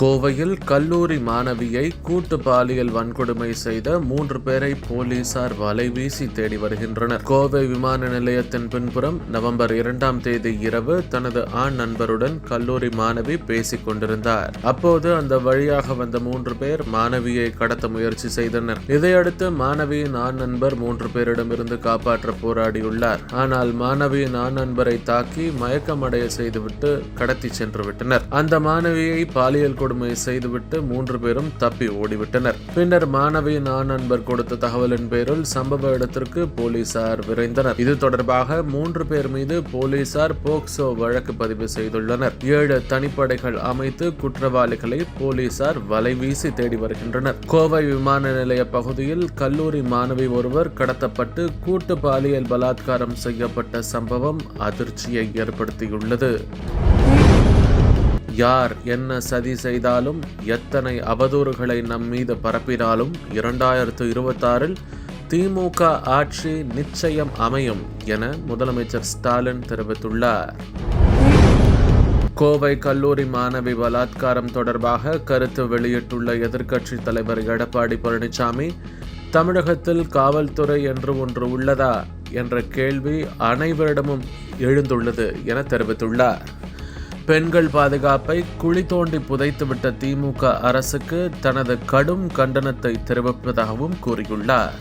கோவையில் கல்லூரி மாணவியை கூட்டு பாலியல் வன்கொடுமை செய்த 3 பேரை போலீசார் வலைவீசி தேடி வருகின்றனர். கோவை விமான நிலையத்தின் பின்புறம் நவம்பர் 2ஆம் தேதி இரவு தனது ஆண் நண்பருடன் கல்லூரி மாணவி பேசிக் கொண்டிருந்தார். அப்போது அந்த வழியாக வந்த 3 பேர் மாணவியை கடத்த முயற்சி செய்தனர். இதையடுத்து மாணவியின் ஆண் நண்பர் 3 பேரிடமிருந்து காப்பாற்ற போராடியுள்ளார். ஆனால் மாணவியின் ஆண் நண்பரை தாக்கி மயக்கமடைய செய்துவிட்டு கடத்தி சென்று விட்டனர். அந்த மாணவியை பாலியல் கொடுமை செய்துவிட்டு 3 பேரும் தப்பி ஓடிவிட்டனர். பின்னர் மாணவியின் ஆண் நண்பர் கொடுத்த தகவலின் பேரில் சம்பவ இடத்திற்கு போலீசார் விரைந்தனர். இது தொடர்பாக 3 பேர் மீது போலீசார் போக்சோ வழக்கு பதிவு செய்துள்ளனர். 7 தனிப்படைகள் அமைத்து குற்றவாளிகளை போலீசார் வலைவீசி தேடி வருகின்றனர். கோவை விமான நிலைய பகுதியில் கல்லூரி மாணவி ஒருவர் கடத்தப்பட்டு கூட்டு பாலியல் பலாத்காரம் செய்யப்பட்ட சம்பவம் அதிர்ச்சியை ஏற்படுத்தியுள்ளது. யார் என்ன சதி செய்தாலும், எத்தனை அவதூறுகளை நம் மீது பரப்பினாலும் 2026இல் திமுக ஆட்சி நிச்சயம் அமையும் என முதலமைச்சர் ஸ்டாலின் தெரிவித்துள்ளார். கோவை கல்லூரி மாணவி பலாத்காரம் தொடர்பாக கருத்து வெளியிட்டுள்ள எதிர்க்கட்சி தலைவர் எடப்பாடி பழனிசாமி, தமிழகத்தில் காவல்துறை என்று ஒன்று உள்ளதா என்ற கேள்வி அனைவரிடமும் எழுந்துள்ளது என தெரிவித்துள்ளார். பெண்கள் பாதுகாப்பை குழி தோண்டி புதைத்துவிட்ட திமுக அரசுக்கு தனது கடும் கண்டனத்தை தெரிவிப்பதாகவும் கூறியுள்ளார்.